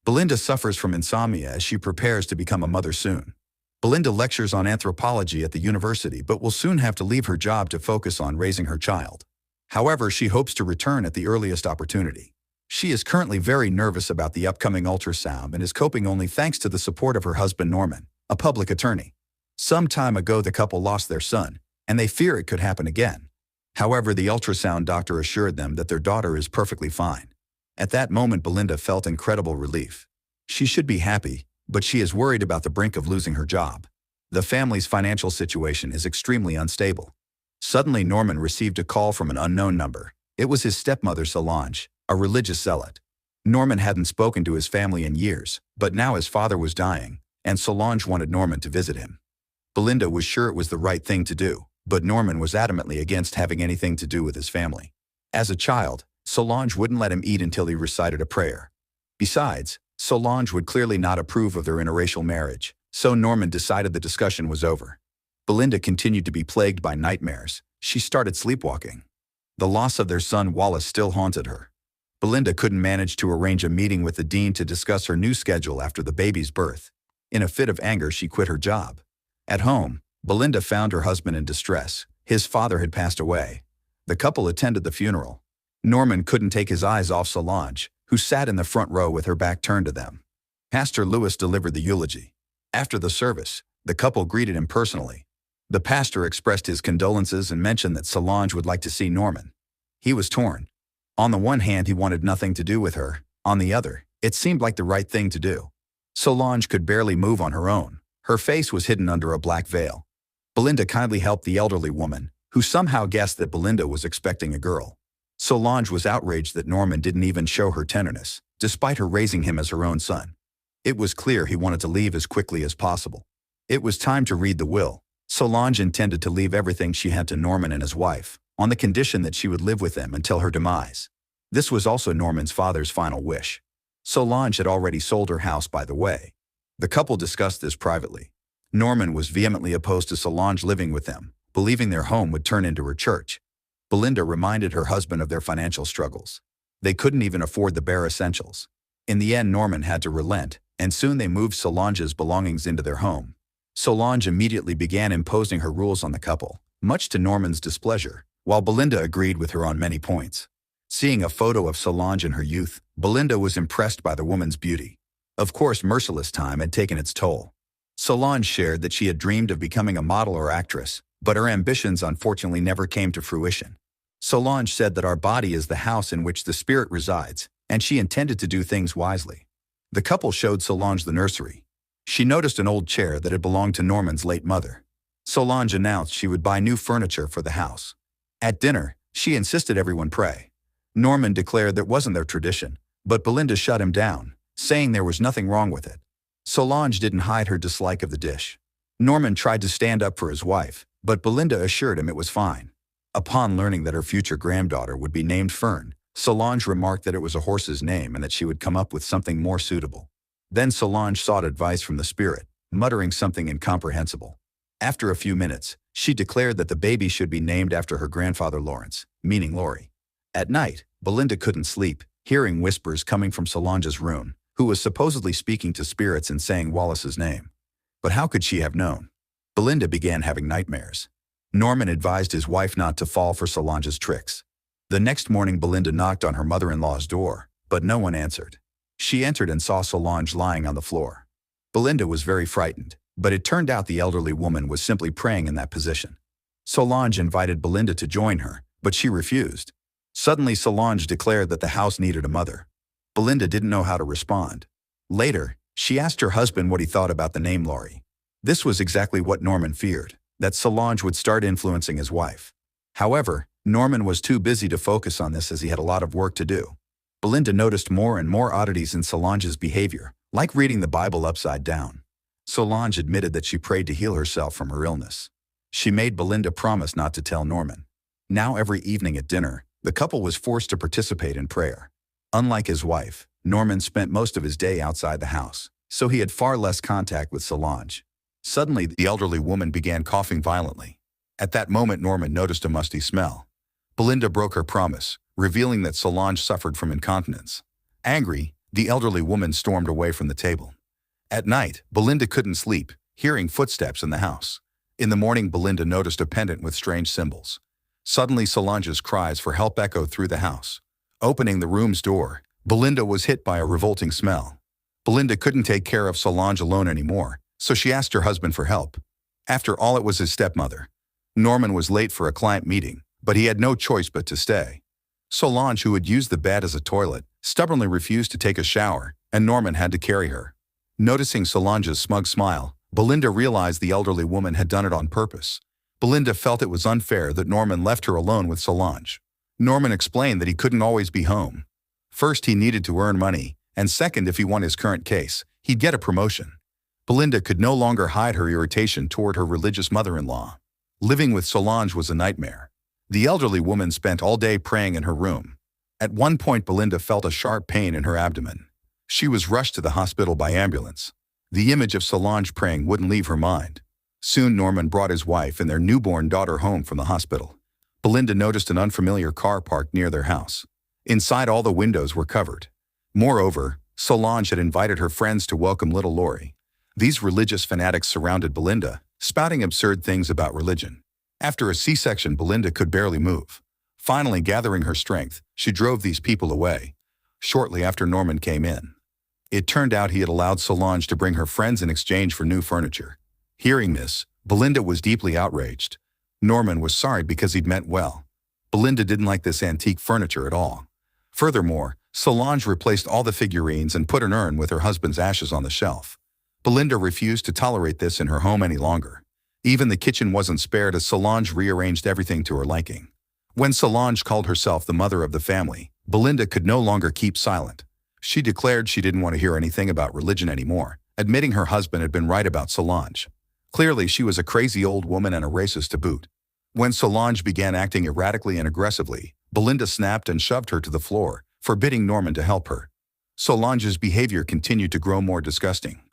Belinda suffers from insomnia as she prepares to become a mother soon. Belinda lectures on anthropology at the university but will soon have to leave her job to focus on raising her child. However, she hopes to return at the earliest opportunity. She is currently very nervous about the upcoming ultrasound and is coping only thanks to the support of her husband Norman, a public attorney. Some time ago the couple lost their son, and they fear it could happen again. However, the ultrasound doctor assured them that their daughter is perfectly fine. At that moment Belinda felt incredible relief. She should be happy, but she is worried about the brink of losing her job. The family's financial situation is extremely unstable. Suddenly Norman received a call from an unknown number. It was his stepmother Solange, a religious zealot. Norman hadn't spoken to his family in years, but now his father was dying, and Solange wanted Norman to visit him. Belinda was sure it was the right thing to do, but Norman was adamantly against having anything to do with his family. As a child, Solange wouldn't let him eat until he recited a prayer. Besides, Solange would clearly not approve of their interracial marriage, so Norman decided the discussion was over. Belinda continued to be plagued by nightmares. She started sleepwalking. The loss of their son Wallace still haunted her. Belinda couldn't manage to arrange a meeting with the dean to discuss her new schedule after the baby's birth. In a fit of anger, she quit her job. At home, Belinda found her husband in distress. His father had passed away. The couple attended the funeral. Norman couldn't take his eyes off Solange, who sat in the front row with her back turned to them. Pastor Lewis delivered the eulogy. After the service, the couple greeted him personally. The pastor expressed his condolences and mentioned that Solange would like to see Norman. He was torn. On the one hand, he wanted nothing to do with her. On the other, it seemed like the right thing to do. Solange could barely move on her own. Her face was hidden under a black veil. Belinda kindly helped the elderly woman, who somehow guessed that Belinda was expecting a girl. Solange was outraged that Norman didn't even show her tenderness, despite her raising him as her own son. It was clear he wanted to leave as quickly as possible. It was time to read the will. Solange intended to leave everything she had to Norman and his wife, on the condition that she would live with them until her demise. This was also Norman's father's final wish. Solange had already sold her house, by the way. The couple discussed this privately. Norman was vehemently opposed to Solange living with them, believing their home would turn into her church. Belinda reminded her husband of their financial struggles. They couldn't even afford the bare essentials. In the end, Norman had to relent, and soon they moved Solange's belongings into their home. Solange immediately began imposing her rules on the couple, much to Norman's displeasure, while Belinda agreed with her on many points. Seeing a photo of Solange in her youth, Belinda was impressed by the woman's beauty. Of course, merciless time had taken its toll. Solange shared that she had dreamed of becoming a model or actress, but her ambitions unfortunately never came to fruition. Solange said that our body is the house in which the spirit resides, and she intended to do things wisely. The couple showed Solange the nursery. She noticed an old chair that had belonged to Norman's late mother. Solange announced she would buy new furniture for the house. At dinner, she insisted everyone pray. Norman declared that wasn't their tradition, but Belinda shut him down, saying there was nothing wrong with it. Solange didn't hide her dislike of the dish. Norman tried to stand up for his wife, but Belinda assured him it was fine. Upon learning that her future granddaughter would be named Fern, Solange remarked that it was a horse's name and that she would come up with something more suitable. Then Solange sought advice from the spirit, muttering something incomprehensible. After a few minutes, she declared that the baby should be named after her grandfather Lawrence, meaning Laurie. At night, Belinda couldn't sleep, hearing whispers coming from Solange's room, who was supposedly speaking to spirits and saying Wallace's name. But how could she have known? Belinda began having nightmares. Norman advised his wife not to fall for Solange's tricks. The next morning, Belinda knocked on her mother-in-law's door, but no one answered. She entered and saw Solange lying on the floor. Belinda was very frightened, but it turned out the elderly woman was simply praying in that position. Solange invited Belinda to join her, but she refused. Suddenly, Solange declared that the house needed a mother. Belinda didn't know how to respond. Later, she asked her husband what he thought about the name Laurie. This was exactly what Norman feared, that Solange would start influencing his wife. However, Norman was too busy to focus on this as he had a lot of work to do. Belinda noticed more and more oddities in Solange's behavior, like reading the Bible upside down. Solange admitted that she prayed to heal herself from her illness. She made Belinda promise not to tell Norman. Now every evening at dinner, the couple was forced to participate in prayer. Unlike his wife, Norman spent most of his day outside the house, so he had far less contact with Solange. Suddenly, the elderly woman began coughing violently. At that moment, Norman noticed a musty smell. Belinda broke her promise, revealing that Solange suffered from incontinence. Angry, The elderly woman stormed away from the table. At night, Belinda couldn't sleep, hearing footsteps in the house. In the morning, Belinda noticed a pendant with strange symbols. Suddenly, Solange's cries for help echoed through the house. Opening the room's door, Belinda was hit by a revolting smell. Belinda couldn't take care of Solange alone anymore, so she asked her husband for help. After all, it was his stepmother. Norman was late for a client meeting, but he had no choice but to stay. Solange, who had used the bed as a toilet, stubbornly refused to take a shower, and Norman had to carry her. Noticing Solange's smug smile, Belinda realized the elderly woman had done it on purpose. Belinda felt it was unfair that Norman left her alone with Solange. Norman explained that he couldn't always be home. First, he needed to earn money, and second, if he won his current case, he'd get a promotion. Belinda could no longer hide her irritation toward her religious mother-in-law. Living with Solange was a nightmare. The elderly woman spent all day praying in her room. At one point, Belinda felt a sharp pain in her abdomen. She was rushed to the hospital by ambulance. The image of Solange praying wouldn't leave her mind. Soon, Norman brought his wife and their newborn daughter home from the hospital. Belinda noticed an unfamiliar car parked near their house. Inside, all the windows were covered. Moreover, Solange had invited her friends to welcome little Lori. These religious fanatics surrounded Belinda, spouting absurd things about religion. After a C-section, Belinda could barely move. Finally, gathering her strength, she drove these people away. Shortly after, Norman came in. It turned out he had allowed Solange to bring her friends in exchange for new furniture. Hearing this, Belinda was deeply outraged. Norman was sorry because he'd meant well. Belinda didn't like this antique furniture at all. Furthermore, Solange replaced all the figurines and put an urn with her husband's ashes on the shelf. Belinda refused to tolerate this in her home any longer. Even the kitchen wasn't spared as Solange rearranged everything to her liking. When Solange called herself the mother of the family, Belinda could no longer keep silent. She declared she didn't want to hear anything about religion anymore, admitting her husband had been right about Solange. Clearly, she was a crazy old woman and a racist to boot. When Solange began acting erratically and aggressively, Belinda snapped and shoved her to the floor, forbidding Norman to help her. Solange's behavior continued to grow more disgusting.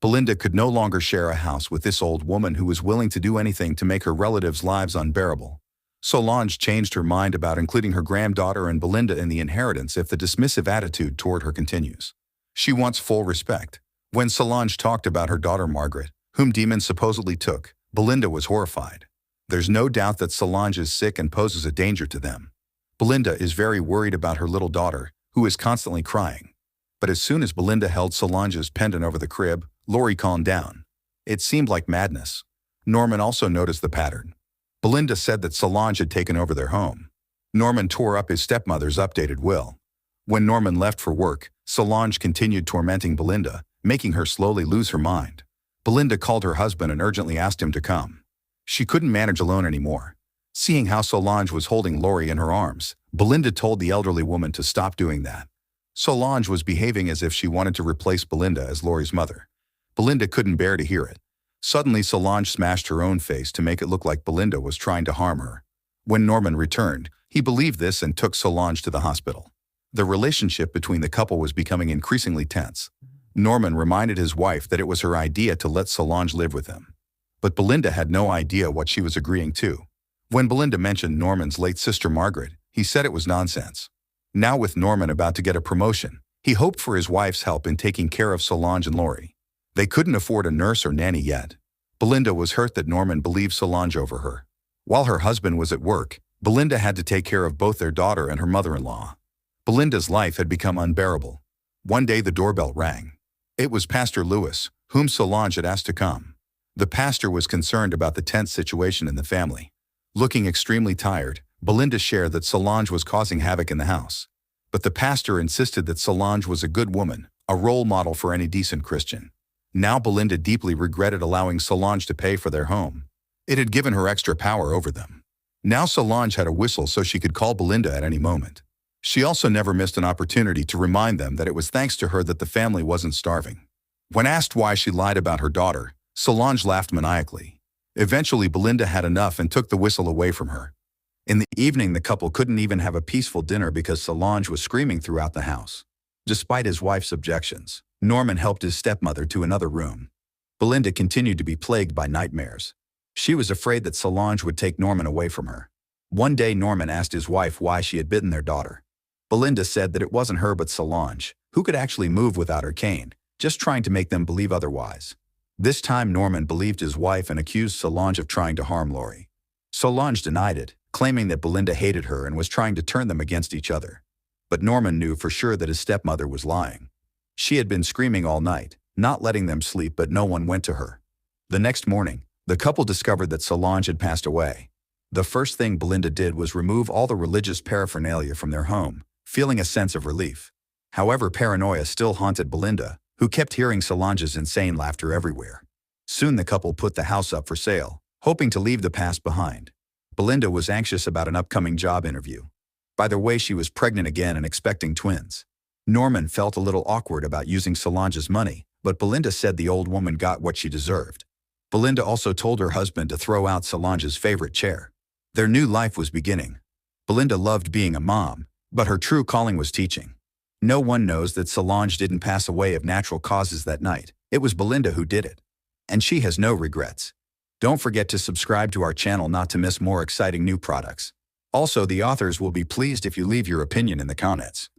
Belinda could no longer share a house with this old woman who was willing to do anything to make her relatives' lives unbearable. Solange changed her mind about including her granddaughter and Belinda in the inheritance if the dismissive attitude toward her continues. She wants full respect. When Solange talked about her daughter Margaret, whom demons supposedly took, Belinda was horrified. There's no doubt that Solange is sick and poses a danger to them. Belinda is very worried about her little daughter, who is constantly crying. But as soon as Belinda held Solange's pendant over the crib, Lori calmed down. It seemed like madness. Norman also noticed the pattern. Belinda said that Solange had taken over their home. Norman tore up his stepmother's updated will. When Norman left for work, Solange continued tormenting Belinda, making her slowly lose her mind. Belinda called her husband and urgently asked him to come. She couldn't manage alone anymore. Seeing how Solange was holding Lori in her arms, Belinda told the elderly woman to stop doing that. Solange was behaving as if she wanted to replace Belinda as Lori's mother. Belinda couldn't bear to hear it. Suddenly, Solange smashed her own face to make it look like Belinda was trying to harm her. When Norman returned, he believed this and took Solange to the hospital. The relationship between the couple was becoming increasingly tense. Norman reminded his wife that it was her idea to let Solange live with him. But Belinda had no idea what she was agreeing to. When Belinda mentioned Norman's late sister Margaret, he said it was nonsense. Now, with Norman about to get a promotion, he hoped for his wife's help in taking care of Solange and Lori. They couldn't afford a nurse or nanny yet. Belinda was hurt that Norman believed Solange over her. While her husband was at work, Belinda had to take care of both their daughter and her mother-in-law. Belinda's life had become unbearable. One day the doorbell rang. It was Pastor Lewis, whom Solange had asked to come. The pastor was concerned about the tense situation in the family. Looking extremely tired, Belinda shared that Solange was causing havoc in the house. But the pastor insisted that Solange was a good woman, a role model for any decent Christian. Now Belinda deeply regretted allowing Solange to pay for their home. It had given her extra power over them. Now Solange had a whistle so she could call Belinda at any moment. She also never missed an opportunity to remind them that it was thanks to her that the family wasn't starving. When asked why she lied about her daughter, Solange laughed maniacally. Eventually, Belinda had enough and took the whistle away from her. In the evening, the couple couldn't even have a peaceful dinner because Solange was screaming throughout the house. Despite his wife's objections, Norman helped his stepmother to another room. Belinda continued to be plagued by nightmares. She was afraid that Solange would take Norman away from her. One day, Norman asked his wife why she had bitten their daughter. Belinda said that it wasn't her but Solange, Who could actually move without her cane, just trying to make them believe otherwise? This time Norman believed his wife and accused Solange of trying to harm Lori. Solange denied it, claiming that Belinda hated her and was trying to turn them against each other. But Norman knew for sure that his stepmother was lying. She had been screaming all night, not letting them sleep, but no one went to her. The next morning, the couple discovered that Solange had passed away. The first thing Belinda did was remove all the religious paraphernalia from their home, feeling a sense of relief. However, paranoia still haunted Belinda, who kept hearing Solange's insane laughter everywhere. Soon the couple put the house up for sale, hoping to leave the past behind. Belinda was anxious about an upcoming job interview. By the way, she was pregnant again and expecting twins. Norman felt a little awkward about using Solange's money, but Belinda said the old woman got what she deserved. Belinda also told her husband to throw out Solange's favorite chair. Their new life was beginning. Belinda loved being a mom, but her true calling was teaching. No one knows that Solange didn't pass away of natural causes that night. It was Belinda who did it. And she has no regrets. Don't forget to subscribe to our channel not to miss more exciting new products. Also, the authors will be pleased if you leave your opinion in the comments.